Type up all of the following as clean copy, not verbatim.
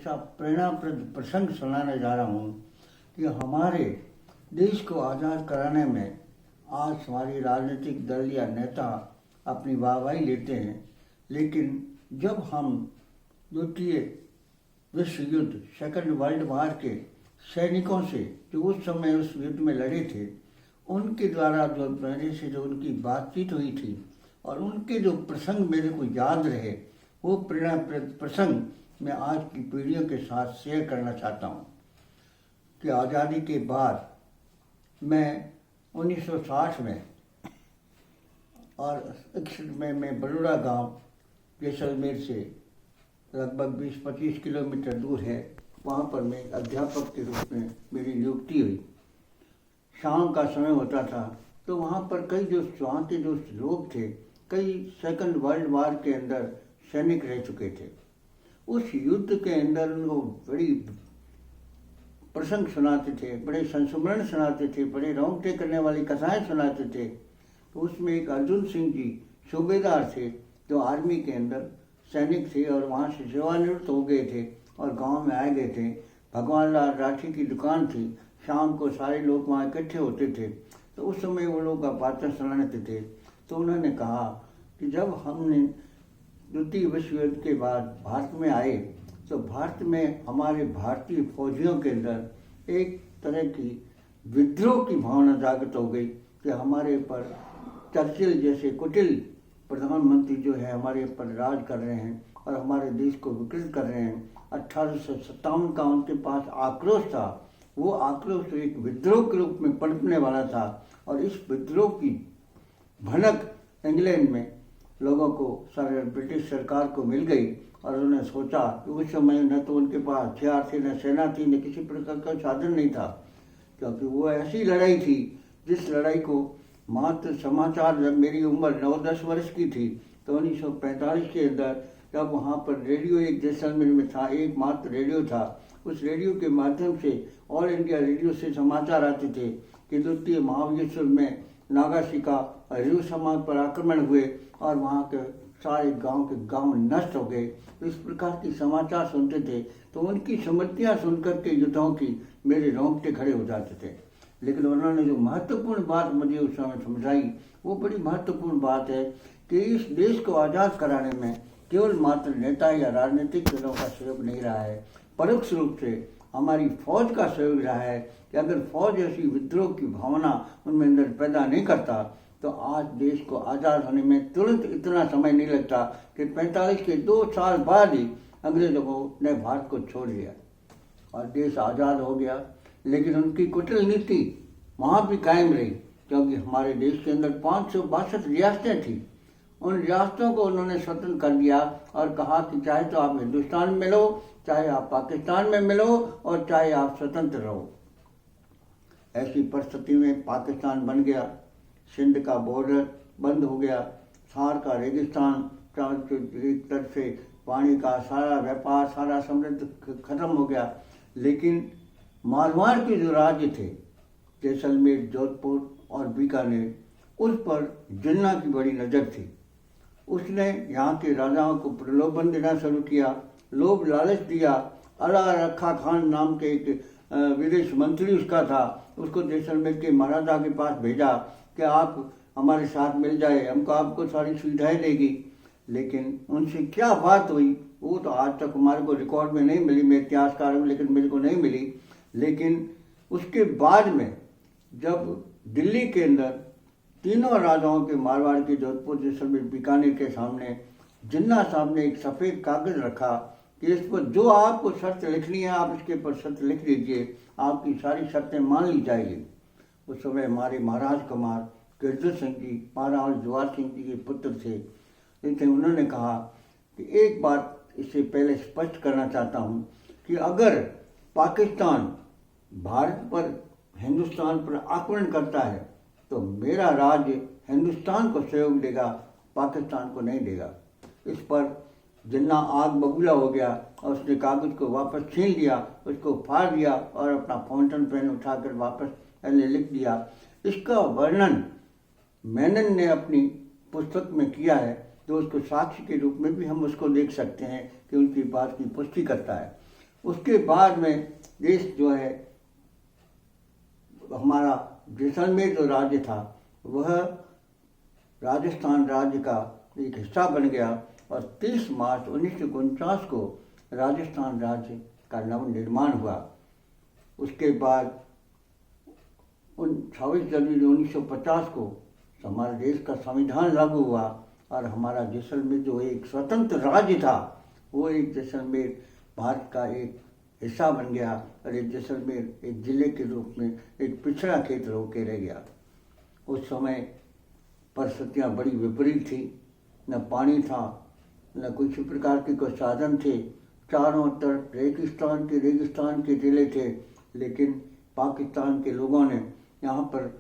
ऐसा प्रेरणाप्रद प्रसंग सुनाने जा रहा हूँ कि हमारे देश को आज़ाद कराने में आज हमारी राजनीतिक दल या नेता अपनी वाहवाही लेते हैं, लेकिन जब हम द्वितीय विश्व युद्ध सेकंड वर्ल्ड वार के सैनिकों से जो उस समय उस युद्ध में लड़े थे, उनके द्वारा जो मेरे से जो उनकी बातचीत हुई थी और उनके जो प्रसंग मेरे को याद रहे, वो प्रेरणाप्रद प्रसंग मैं आज की पीढ़ियों के साथ शेयर करना चाहता हूँ। कि आज़ादी के बाद मैं 1960 में और 61 में मैं बड़ौदा गांव जैसलमेर से लगभग 20-25 किलोमीटर दूर है, वहाँ पर मैं अध्यापक के रूप में मेरी नियुक्ति हुई। शाम का समय होता था तो वहाँ पर कई जो वहाँ के जो लोग थे, कई सेकंड वर्ल्ड वार के अंदर सैनिक रह चुके थे। उस युद्ध के अंदर उनको बड़ी प्रसंग सुनाते थे, बड़े संस्मरण सुनाते थे, बड़े रोंगटे करने वाली कथाएं सुनाते थे। तो उसमें एक अर्जुन सिंह जी सूबेदार थे जो आर्मी के अंदर सैनिक थे और वहाँ से सेवानिवृत्त हो गए थे और गांव में आए गए थे। भगवान लाल राठी की दुकान थी, शाम को सारे लोग वहाँ इकट्ठे होते थे। तो उस समय वो लोग बातें सुनाते थे। तो उन्होंने कहा कि जब हमने द्वितीय विश्व युद्ध के बाद भारत में आए तो भारत में हमारे भारतीय फौजियों के अंदर एक तरह की विद्रोह की भावना जागृत हो गई कि हमारे पर चर्चिल जैसे कुटिल प्रधानमंत्री जो है हमारे पर राज कर रहे हैं और हमारे देश को विकृत कर रहे हैं। 1857 का उनके पास आक्रोश था, वो आक्रोश एक विद्रोह के रूप में पनपने वाला था और इस विद्रोह की भनक इंग्लैंड में लोगों को ब्रिटिश सरकार को मिल गई और उन्होंने सोचा कि उस समय न तो उनके पास हथियार थे, न सेना थी, न किसी प्रकार का साधन नहीं था, क्योंकि वो ऐसी लड़ाई थी जिस लड़ाई को मात्र समाचार, जब मेरी उम्र 9-10 वर्ष की थी तो 1945 के अंदर जब वहाँ पर रेडियो एक जैसलमेर में था, एक मात्र रेडियो था, उस रेडियो के माध्यम से ऑल इंडिया रेडियो से समाचार आते थे कि द्वितीय महायुद्ध में नागासाकी हिंदू समाज पर आक्रमण हुए और वहाँ के सारे गांव नष्ट हो गए। तो इस प्रकार के समाचार सुनते थे तो उनकी स्मृतियाँ सुनकर के युद्धों की मेरे रोंगटे खड़े हो जाते थे। लेकिन उन्होंने जो महत्वपूर्ण बात मुझे उस समय समझाई, वो बड़ी महत्वपूर्ण बात है कि इस देश को आज़ाद कराने में केवल मात्र नेता या राजनीतिक दलों का सहयोग नहीं रहा है, परोक्ष रूप से हमारी फौज का सहयोग रहा है कि अगर फौज ऐसी विद्रोह की भावना उनमें अंदर पैदा नहीं करता तो आज देश को आज़ाद होने में तुरंत इतना समय नहीं लगता कि 45 के 2 साल बाद ही अंग्रेजों ने भारत को छोड़ दिया और देश आज़ाद हो गया। लेकिन उनकी कुटिल नीति वहाँ भी कायम रही, क्योंकि हमारे देश के अंदर 562 रियासतें थी। उन रियासतों को उन्होंने स्वतंत्र कर दिया और कहा कि चाहे तो आप हिंदुस्तान में मिलो, चाहे आप पाकिस्तान में मिलो और चाहे आप स्वतंत्र रहो। ऐसी परिस्थिति में पाकिस्तान बन गया, सिंध का बॉर्डर बंद हो गया, थार का रेगिस्तान, एक तरफ से पानी का सारा व्यापार, सारा समृद्ध खत्म हो गया। लेकिन मारवाड़ के जो राज्य थे, जैसलमेर, जोधपुर और बीकानेर, उस पर जिन्ना की बड़ी नज़र थी। उसने यहाँ के राजाओं को प्रलोभन देना शुरू किया, लोभ लालच दिया। अला रखा खान नाम के एक विदेश मंत्री उसका था, उसको जैसलमेर के महाराजा के पास भेजा कि आप हमारे साथ मिल जाए, हमको आपको सारी सुविधाएं देगी। लेकिन उनसे क्या बात हुई वो तो आज तक हमारे को रिकॉर्ड में नहीं मिली, मैं इतिहासकार हूँ लेकिन मेरे को नहीं मिली। लेकिन उसके बाद में जब दिल्ली के अंदर तीनों राजाओं के, मारवाड़ के, जोधपुर, जैसलमेर, बीकानेर के सामने जिन्ना साहब ने एक सफ़ेद कागज़ रखा कि इस पर जो आपको शर्त लिखनी है आप इसके पर शर्त लिख दीजिए, आपकी सारी शर्तें मान ली जाएगी। उस समय हमारे महाराज कुमार गिरधर सिंह जी, महाराज जवाहर सिंह जी के पुत्र थे, लेकिन उन्होंने कहा कि एक बात इससे पहले स्पष्ट करना चाहता हूँ कि अगर पाकिस्तान भारत पर, हिंदुस्तान पर आक्रमण करता है तो मेरा राज्य हिंदुस्तान को सहयोग देगा, पाकिस्तान को नहीं देगा। इस पर जिन्ना आग बबूला हो गया और उसने कागज़ को वापस छीन लिया, उसको फाड़ दिया और अपना फाउंटेन पेन उठाकर वापस लिख दिया। इसका वर्णन मेनन ने अपनी पुस्तक में किया है, तो उसको साक्ष्य के रूप में भी हम उसको देख सकते हैं कि उनकी बात की पुष्टि करता है। उसके बाद में देश जो है, हमारा जैसलमेर जो राज्य था वह राजस्थान राज्य का एक हिस्सा बन गया और 30 मार्च 1949 को राजस्थान राज्य का नवनिर्माण हुआ। उसके बाद 26 जनवरी 1950 को हमारे देश का संविधान लागू हुआ और हमारा जैसलमेर जो एक स्वतंत्र राज्य था वो एक जैसलमेर भारत का एक हिस्सा बन गया और एक जैसलमेर एक जिले के रूप में एक पिछड़ा क्षेत्र होकर रह गया। उस समय परिस्थितियाँ बड़ी विपरीत थी, न पानी था, न किसी प्रकार के कोई साधन थे, चारों तरफ रेगिस्तान के जिले थे। लेकिन पाकिस्तान के लोगों ने यहाँ पर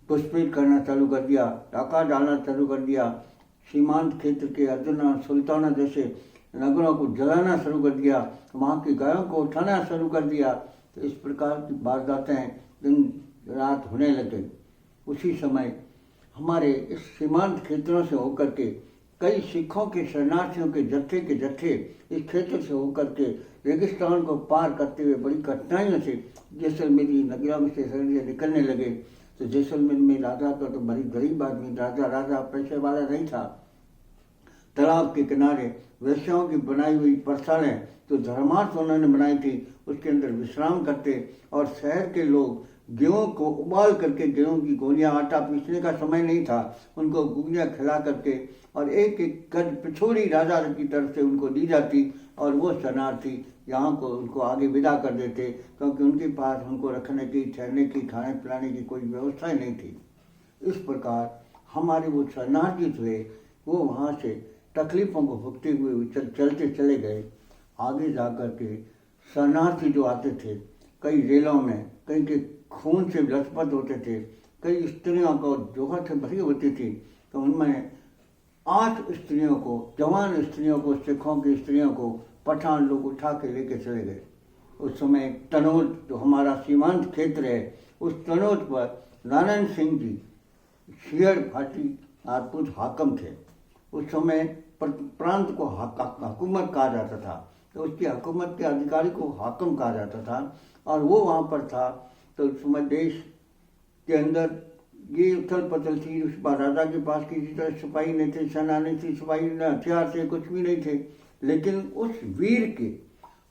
घुसपैठ करना चालू कर दिया, डाका डालना चालू कर दिया, सीमांत क्षेत्र के अदना सुल्ताना जैसे नगरों को जलाना शुरू कर दिया, वहाँ की गायों को उठाना शुरू कर दिया। तो इस प्रकार की वारदातें दिन रात होने लग गई। उसी समय हमारे इस सीमांत क्षेत्रों से होकर के कई सिखों के शरणार्थियों के जत्थे इस क्षेत्र से होकर के रेगिस्तान को पार करते हुए बड़ी कठिनाइयों से जैसलमेरी नगरों में से निकलने लगे। तो जैसलमेर में राजा का तो बड़ी गरीब आदमी, राजा पैसे वाला नहीं था। तालाब के किनारे वैश्याओं की बनाई हुई परसालें जो धर्मार्थ उन्होंने बनाई थी उसके अंदर विश्राम करते और शहर के लोग गेहूं को उबाल करके, गेहूं की गोलियां, आटा पीसने का समय नहीं था, उनको गोलियां खिला करके और एक एक गज पिछोड़ी राजा की तरफ से उनको दी जाती और वो शरणार्थी यहाँ को उनको आगे विदा कर देते क्योंकि उनके पास उनको रखने की, ठहरने की, खाने पिलाने की कोई व्यवस्था ही नहीं थी। इस प्रकार हमारे वो शरणार्थी थे वो वहाँ से तकलीफ़ों को भुगते हुए चलते चले गए। आगे जा कर के शरणार्थी जो आते थे कई रेलों में, कई के खून से लथपथ होते थे, कई स्त्रियों को जोहर से भरी होती थी। तो उनमें 8 स्त्रियों को, जवान स्त्रियों को, सिखों की स्त्रियों को पठान लोग उठा के लेके चले गए। उस समय तनोट जो हमारा सीमांत क्षेत्र है उस तनोट पर नारायण सिंह जी शियर भाटी राजपूत हाकम थे। उस समय प्रांत को हुकूमत कहा जाता था, तो उसकी हुकूमत के अधिकारी को हाकम कहा जाता था और वो वहाँ पर था। तो उस समय देश के अंदर ये उथल पुथल थी। उस बार राजा के पास किसी तरह सिपाही नहीं थे, सेना नहीं थी, सिपाही न हथियार थे, कुछ भी नहीं थे। लेकिन उस वीर के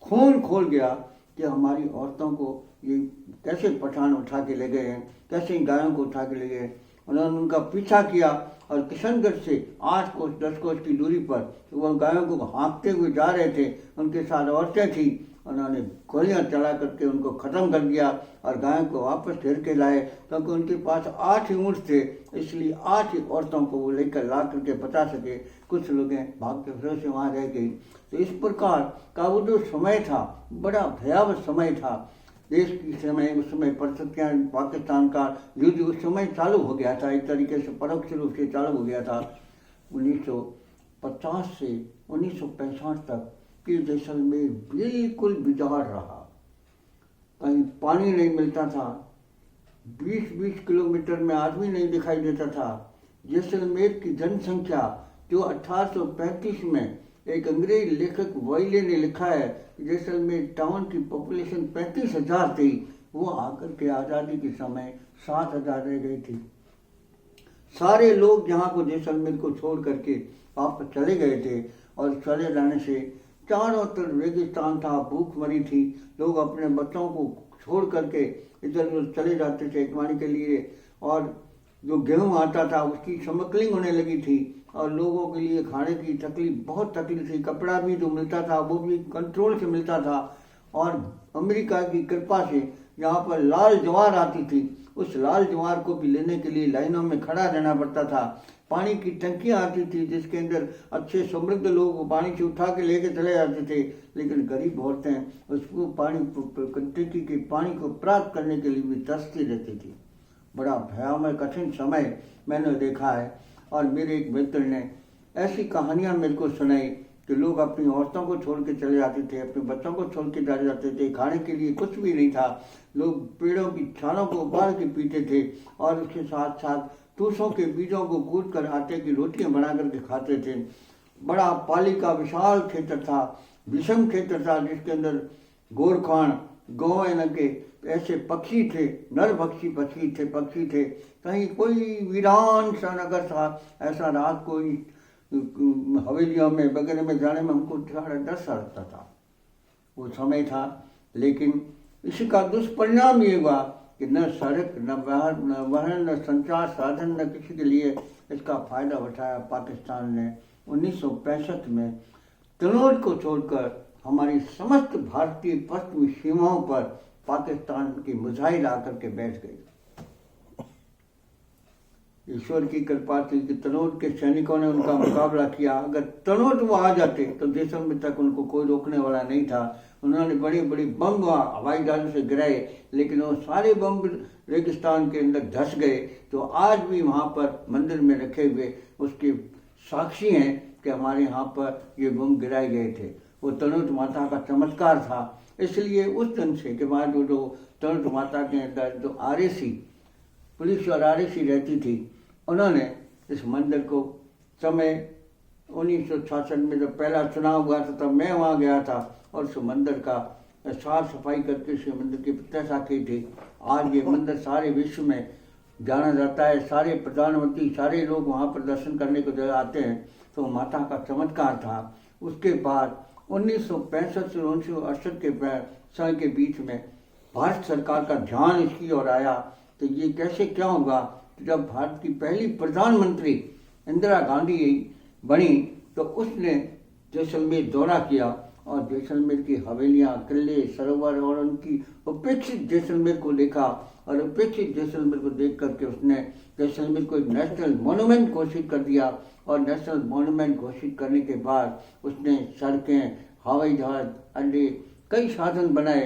खून खोल गया कि हमारी औरतों को ये कैसे पठान उठा के ले गए हैं, कैसे गायों को उठा के ले गए। उन्होंने उनका पीछा किया और किशनगढ़ से 8 कोस 10 कोस की दूरी पर वो गायों को हाँकते हुए जा रहे थे, उनके साथ औरतें थी। उन्होंने गोलियां चला करके उनको ख़त्म कर दिया और गायों को वापस घेर के लाए क्योंकि उनके पास 8 ही ऊँट थे, इसलिए 8 ही औरतों को वो लेकर ला करके बचा सके। कुछ लोग भाग के फिर से वहाँ रह गई। तो इस प्रकार का वो जो समय था बड़ा भयावह समय था देश की समय। उस समय परिस्थितियाँ, पाकिस्तान का युद्ध उस समय चालू हो गया था, एक तरीके से परोक्ष रूप से चालू हो गया था। 1950 से 1965 तक कि जैसलमेर बिल्कुल बिजार रहा, कहीं पानी नहीं मिलता था, 20-20 किलोमीटर में आदमी नहीं दिखाई देता था। जैसलमेर की जनसंख्या जो 1835 में एक अंग्रेज लेखक वाइले ने लिखा है कि जैसलमेर टाउन की पॉपुलेशन 35,000 थी, वो आकर के आज़ादी के समय 7,000 रह गई थी। सारे लोग यहाँ को जैसलमेर को छोड़ करके वापस चले गए थे और चले जाने से चारों तरफ रेगिस्तान था, भूखमरी थी। लोग अपने बच्चों को छोड़ करके इधर उधर चले जाते थे कमाने के लिए और जो गेहूँ आता था उसकी स्मगलिंग होने लगी थी और लोगों के लिए खाने की तकलीफ, बहुत तकलीफ थी। कपड़ा भी जो मिलता था वो भी कंट्रोल से मिलता था और अमेरिका की कृपा से यहाँ पर लाल ज्वार आती थी, उस लाल ज्वार को भी लेने के लिए लाइनों में खड़ा रहना पड़ता था। पानी की टंकियाँ आती थी जिसके अंदर अच्छे समृद्ध लोग पानी से उठा के लेके चले जाते थे, लेकिन गरीब औरतें उसको टंकी के पानी को प्राप्त करने के लिए भी तरसती रहती थी। बड़ा भयावह कठिन समय मैंने देखा है और मेरे एक मित्र ने ऐसी कहानियाँ मेरे को सुनाई कि लोग अपनी औरतों को छोड़ के चले जाते थे, अपने बच्चों को छोड़ के चले जाते थे, खाने के लिए कुछ भी नहीं था। लोग पेड़ों की छालों को उबाल के पीते थे और उसके साथ साथ टूसों के बीजों को कूट कर आटे की रोटियां बना करके खाते थे। बड़ा पाली का विशाल क्षेत्र था, विषम क्षेत्र था जिसके अंदर गोरखान, गौ के ऐसे पक्षी थे, नर पक्षी थे। कहीं कोई वीरान सा नगर था, ऐसा रात को हवेलियों में वगैरह में जाने में हमको थोड़ा डर सा लगता था। वो समय था, लेकिन इसी का दुष्परिणाम ये हुआ कि न सड़क, न वाहन, न संचार साधन, न किसी के लिए इसका फायदा उठाया। पाकिस्तान ने 1965 में तनोट को छोड़कर हमारी समस्त भारतीय पश्चिमी सीमाओं पर पाकिस्तान की मिसाइल आकर के बैठ गई। ईश्वर की कृपा थी कि तनोट के सैनिकों ने उनका मुकाबला किया। अगर तनोट वो आ जाते तो जैसलमेर तक उनको कोई रोकने वाला नहीं था। उन्होंने बड़े बड़े बम हवाई जहाज से गिराए, लेकिन वो सारे बम रेगिस्तान के अंदर धस गए। तो आज भी वहाँ पर मंदिर में रखे हुए उसके साक्षी हैं कि हमारे यहाँ पर ये बम गिराए गए थे। वो तनोट माता का चमत्कार था। इसलिए उस दिन से के बाद जो तनोट माता के अंदर जो RAC पुलिस और RAC रहती थी, उन्होंने इस मंदिर को समय 1966 में जब पहला चुनाव हुआ था तब मैं वहाँ गया था और उस मंदिर का साफ सफाई करके इस मंदिर की प्रतिष्ठा की थी। आज ये मंदिर सारे विश्व में जाना जाता है। सारे प्रधानमंत्री, सारे लोग वहाँ पर दर्शन करने को जो आते हैं। तो माता का चमत्कार था। उसके बाद 1965 से 1968 के समय के बीच में भारत सरकार का ध्यान इसकी ओर आया। तो ये कैसे क्या होगा, जब भारत की पहली प्रधानमंत्री इंदिरा गांधी बनी तो उसने जैसलमेर दौरा किया और जैसलमेर की हवेलियां, किले, सरोवर और उनकी उपेक्षित जैसलमेर को देखा। और उपेक्षित जैसलमेर को देख करके उसने जैसलमेर को एक नेशनल मॉन्यूमेंट घोषित कर दिया। और नेशनल मॉन्यूमेंट घोषित करने के बाद उसने सड़कें, हवाई जहाज अड्डे, कई साधन बनाए।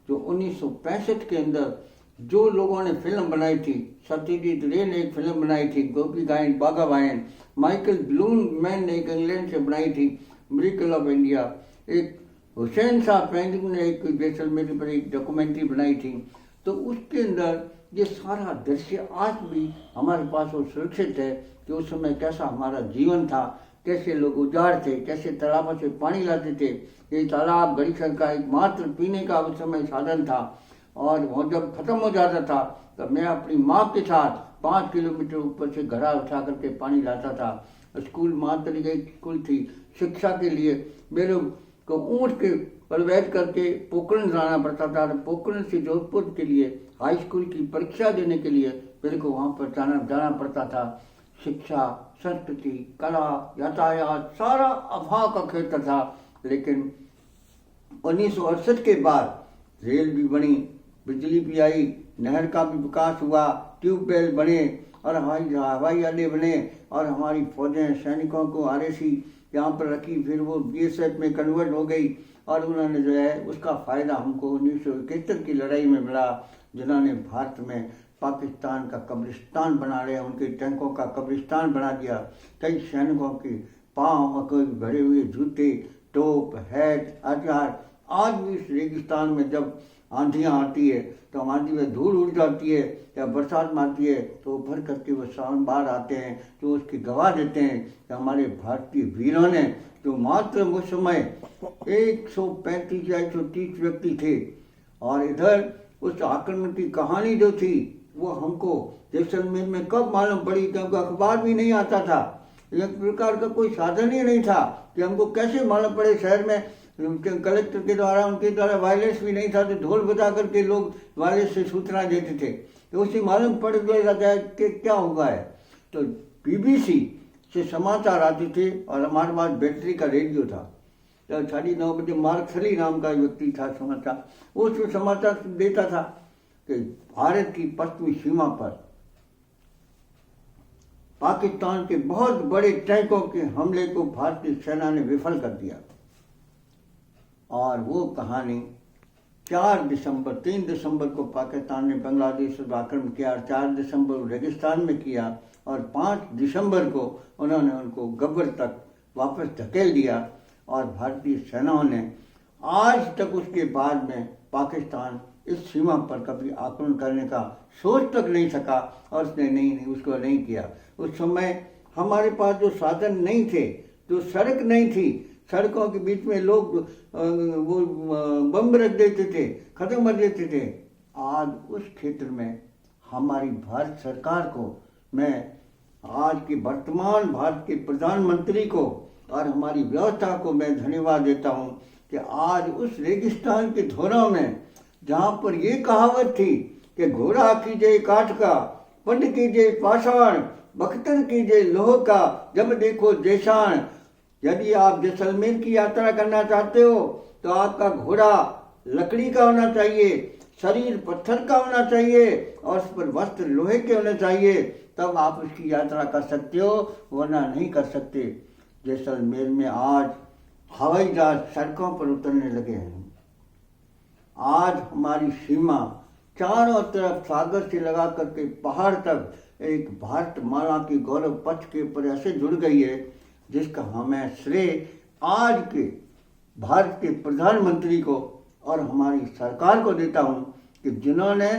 जो 1965 के अंदर जो लोगों ने फिल्म बनाई थी, सत्यजीत रे ने एक फिल्म बनाई थी गोपी गायन बाघा वायन, माइकल ब्लूमैन ने एक इंग्लैंड से बनाई थी मिरेकल ऑफ इंडिया, एक हुसैन शाह पेंटिंग ने एक जैसलमेर पर एक डॉक्यूमेंट्री बनाई थी। तो उसके अंदर ये सारा दृश्य आज भी हमारे पास वो सुरक्षित है कि उस समय कैसा हमारा जीवन था, कैसे लोग उजाड़ थे, कैसे तालाबों से पानी लाते थे। ये तालाब गरीसर का एकमात्र पीने का उस समय साधन था। और वो जब खत्म हो जाता था तो मैं अपनी माँ के साथ 5 किलोमीटर ऊपर से घड़ा उठा करके पानी लाता था। स्कूल मात्र एक स्कूल थी। शिक्षा के लिए मेरे को ऊँट के पर बैठ करके पोखरण जाना पड़ता था। पोखरण से जोधपुर के लिए हाई स्कूल की परीक्षा देने के लिए मेरे को वहाँ पर जाना पड़ता था। शिक्षा, संस्कृति, कला, यातायात सारा अभाव का क्षेत्र था। लेकिन 1968 के बाद रेल भी बनी, बिजली भी आई, नहर का भी विकास हुआ, ट्यूबवेल बने और हवाई अड्डे बने और हमारी फौजें, सैनिकों को RAC यहाँ पर रखी। फिर वो BSF में कन्वर्ट हो गई और उन्होंने जो है उसका फ़ायदा हमको 1971 की लड़ाई में मिला, जिन्होंने भारत में पाकिस्तान का कब्रिस्तान बना लिया, उनके टैंकों का कब्रिस्तान बना दिया। कई सैनिकों के पाँव में भरे हुए जूते, टोप, हैट, हथियार आज भी इस रेगिस्तान में जब आंधियाँ आती है तो आंधी में धूल उड़ जाती है या बरसात में आती है तो भर करके वो सावन बाहर आते हैं तो उसकी गवाह देते हैं कि हमारे भारतीय वीरों ने जो मात्र उस समय 135 या 130 व्यक्ति थे। और इधर उस आक्रमण की कहानी जो थी वो हमको जैसलमेर में कब मालूम पड़ी, क्योंकि अखबार भी नहीं आता था, एक प्रकार का कोई साधन ही नहीं था कि हमको कैसे मालूम पड़े। शहर में कलेक्टर के द्वारा, उनके द्वारा वायरलेस भी नहीं था तो ढोल बजा करके लोग वायरलेस से सूचना देते थे तो उससे मालूम पड़ गया कि क्या हुआ है। तो BBC से समाचार आते थे और हमारे पास बैटरी का रेडियो था। तो 9:30 बजे मार्क सली नाम का व्यक्ति था समाचार, वो समाचार देता था कि भारत की पश्चिमी सीमा पर पाकिस्तान के बहुत बड़े टैंकों के हमले को भारतीय सेना ने विफल कर दिया। और वो कहानी 3 दिसंबर को पाकिस्तान ने बांग्लादेश पर आक्रमण किया, 4 दिसंबर रेगिस्तान में किया और 5 दिसंबर को उन्होंने उनको गब्बर तक वापस धकेल दिया। और भारतीय सेनाओं ने आज तक उसके बाद में पाकिस्तान इस सीमा पर कभी आक्रमण करने का सोच तक नहीं सका और उसने उसको नहीं किया। उस समय हमारे पास जो साधन नहीं थे, जो सड़क नहीं थी, सड़कों के बीच में लोग वो बम रख देते थे, खत्म कर देते थे। आज उस क्षेत्र में हमारी भारत सरकार को, मैं आज के वर्तमान भारत के प्रधानमंत्री को और हमारी व्यवस्था को मैं धन्यवाद देता हूँ कि आज उस रेगिस्तान के धोरों में, जहाँ पर ये कहावत थी कि घोड़ा कीजिए काठ का, पंड कीजिए पाषाण, बख्तर कीजिए लोह का, जब देखो देशान। यदि आप जैसलमेर की यात्रा करना चाहते हो तो आपका घोड़ा लकड़ी का होना चाहिए, शरीर पत्थर का होना चाहिए और उस पर वस्त्र लोहे के होने चाहिए, तब आप उसकी यात्रा कर सकते हो, वरना नहीं कर सकते। जैसलमेर में आज हवाई जहाज सड़कों पर उतरने लगे हैं। आज हमारी सीमा चारों तरफ सागर से लगा करके पहाड़ तक एक भारत माला की गौरव पथ के ऊपर ऐसे जुड़ गई है, जिसका हमें श्रेय आज के भारत के प्रधानमंत्री को और हमारी सरकार को देता हूँ कि जिन्होंने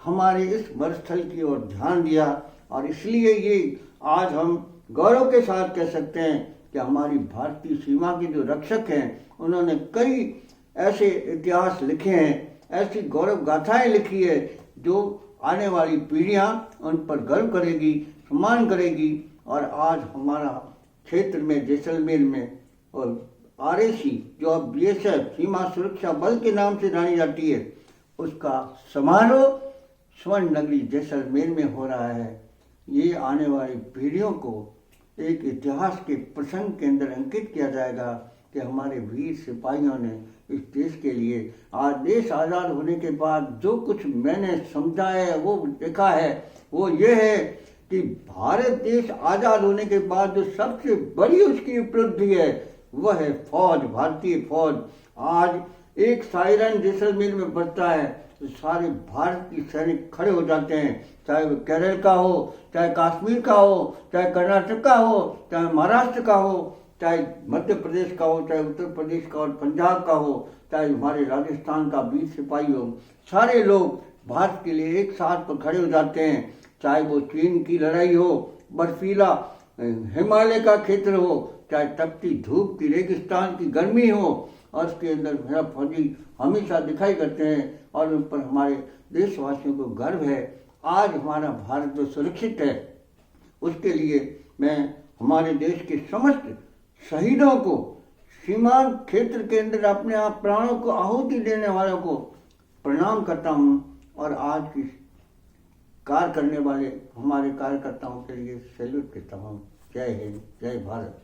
हमारे इस मरुस्थल की ओर ध्यान दिया। और इसलिए ये आज हम गौरव के साथ कह सकते हैं कि हमारी भारतीय सीमा के जो रक्षक हैं, उन्होंने कई ऐसे इतिहास लिखे हैं, ऐसी गौरव गाथाएं लिखी है जो आने वाली पीढ़ियां उन पर गर्व करेगी, सम्मान करेगी। और आज हमारा क्षेत्र में जैसलमेर में और आरएसी जो अब बीएसएफ सीमा सुरक्षा बल के नाम से जानी जाती है, उसका समारोह स्वर्ण नगरी जैसलमेर में हो रहा है। ये आने वाली पीढ़ियों को एक इतिहास के प्रसंग के अंदर अंकित किया जाएगा कि हमारे वीर सिपाहियों ने इस देश के लिए, आज देश आज़ाद होने के बाद जो कुछ मैंने समझा है, वो देखा है, वो ये है कि भारत देश आज़ाद होने के बाद जो सबसे बड़ी उसकी उपलब्धि है वह है फौज, भारतीय फौज। आज एक सायरन जैसलमेर में बजता है तो सारे भारत की सैनिक खड़े हो जाते हैं, चाहे वो केरल का हो, चाहे कश्मीर का हो, चाहे कर्नाटक का हो, चाहे महाराष्ट्र का हो, चाहे मध्य प्रदेश का हो, चाहे उत्तर प्रदेश का और पंजाब का हो, चाहे हमारे राजस्थान का वीर सिपाही हो। सारे लोग भारत के लिए एक साथ पर खड़े हो जाते हैं, चाहे वो चीन की लड़ाई हो, बर्फीला हिमालय का क्षेत्र हो, चाहे तपती धूप की रेगिस्तान की गर्मी हो, और उसके अंदर मेरा फौजी हमेशा दिखाई करते हैं और उन पर हमारे देशवासियों को गर्व है। आज हमारा भारत जो सुरक्षित है, उसके लिए मैं हमारे देश के समस्त शहीदों को, सीमांत क्षेत्र के अंदर अपने आप प्राणों को आहुति देने वालों को प्रणाम करता हूँ। और आज की कार्य करने वाले हमारे कार्यकर्ताओं के लिए सैल्यूट करता हूँ। जय हिंद, जय भारत।